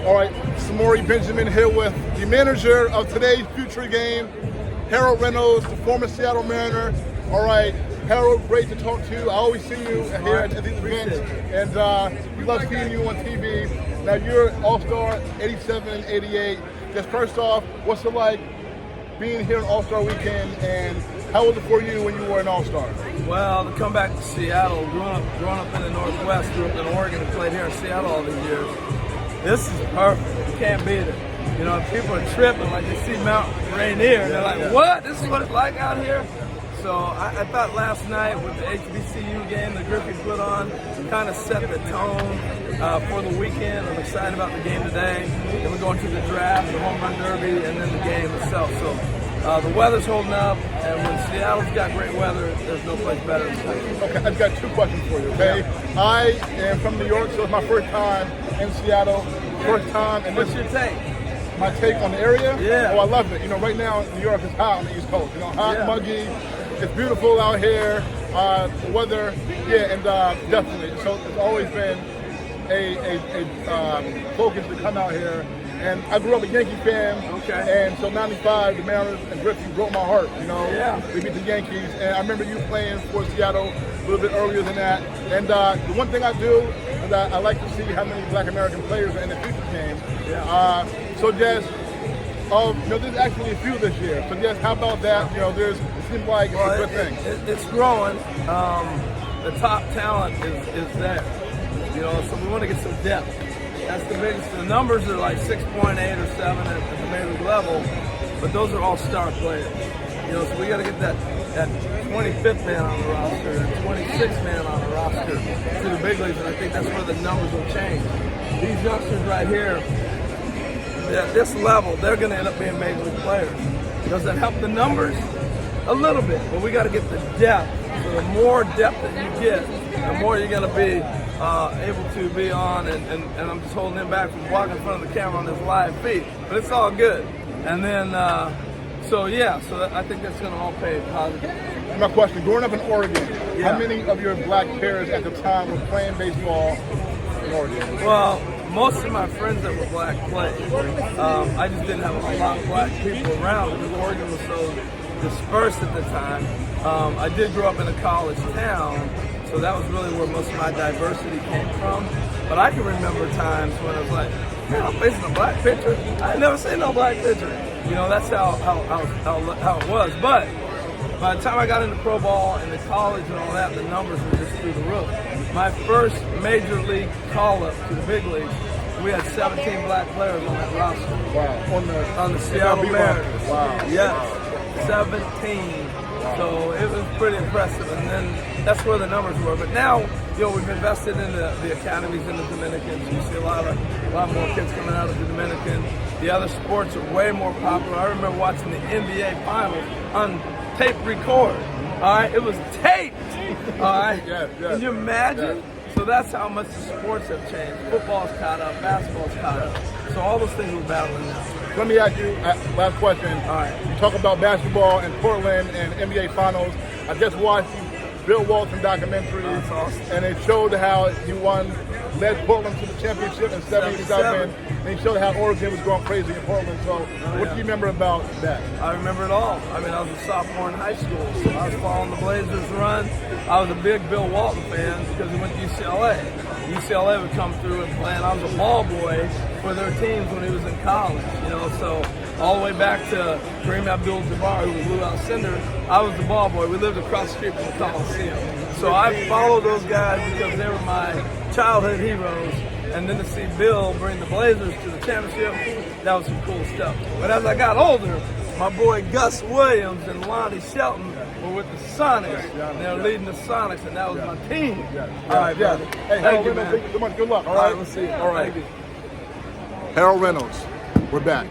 All right, Samori Benjamin here with the manager of today's future game, Harold Reynolds, the former Seattle Mariner. All right, Harold, great to talk to you. I always see you here at these events, and we love seeing you on TV. Now, you're All-Star 87, 88. Just first off, what's it like being here on All-Star Weekend, and how was it for you when you were an All-Star? Well, to come back to Seattle, growing up in the Northwest, grew up in Oregon and played here in Seattle all these years, this is perfect. You can't beat it. You know, people are tripping like they see Mount Rainier, and they're like, what? This is what it's like out here? So I thought last night with the HBCU game that Griffey put on kind of set the tone for the weekend. I'm excited about the game today. Then we're going to the draft, the home run derby, and then the game itself. So the weather's holding up, and when Seattle's got great weather, there's no place better than Seattle. Okay, I've got two questions for you, okay? Yeah. I am from New York, so it's my first time in Seattle. First time. And what's your take? My take on the area? Yeah. Oh, I love it. You know, right now, New York is hot on the East Coast. You know, hot, muggy. It's beautiful out here. The weather, and definitely. So it's always been a focus to come out here. And I grew up a Yankee fan. Okay. And so '95, the Mariners and Griffey broke my heart. You know, we beat the Yankees. And I remember you playing for Seattle a little bit earlier than that. And the one thing I do is I like to see how many Black American players are in the future game. Yeah. So just, there's actually a few this year. So just, how about that? You know, it seems like it's a good thing. It's growing. The top talent is there. You know, so we want to get some depth. That's the biggest. The numbers are like 6.8 or 7 at the major league level, but those are all star players. You know, so we got to get that 25th man on the roster, and 26th man on the roster to the big leagues, and I think that's where the numbers will change. These youngsters right here, at this level, they're going to end up being major league players. Does that help the numbers? A little bit, but we got to get the depth. So the more depth that you get, the more you're going to be able to be on, and I'm just holding him back from walking in front of the camera on his live feed, but it's all good. And then, so I think that's going to all pay positive. My question, growing up in Oregon, how many of your black peers at the time were playing baseball in Oregon? Well, most of my friends that were black played. I just didn't have a lot of black people around because Oregon was so dispersed at the time. I did grow up in a college town, so that was really where most of my diversity came from. But I can remember times when I was like, man, I'm facing a black pitcher. I had never seen no black pitcher. You know, that's how it was. But by the time I got into pro ball and the college and all that, the numbers were just through the roof. My first major league call-up to the big leagues, we had 17 black players on that roster. Wow. On the Seattle Mariners. Wow. Yes, 17. So it was pretty impressive, and then that's where the numbers were. But now, we've invested in the academies in the Dominicans. You see a lot more kids coming out of the Dominican. The other sports are way more popular. I remember watching the NBA Finals on tape record. All right, it was taped. All right, Can you imagine? So that's how much the sports have changed. Football's caught up, basketball's caught up. So all those things we're battling now. Let me ask you last question. All right. You talk about basketball and Portland and NBA Finals. I just watched Bill Walton documentary, and it showed how he led Portland to the championship in 77, and he showed how Oregon was going crazy in Portland. So what do you remember about that? I remember it all. I mean, I was a sophomore in high school, so I was following the Blazers run. I was a big Bill Walton fan because he went to UCLA. UCLA would come through and play, and I was a ball boy for their teams when he was in college, so all the way back to Kareem Abdul-Jabbar, who was Lou Alcindor, I was the ball boy. We lived across the street from the Coliseum. So I followed those guys because they were my childhood heroes. And then to see Bill bring the Blazers to the championship, that was some cool stuff. But as I got older, my boy Gus Williams and Lonnie Shelton were with the Sonics. They were leading the Sonics, and that was my team. All right, brother. Hey, thank you, man. Thank you so much. Good luck. All right, we'll see you. All right. Harold Reynolds, we're back.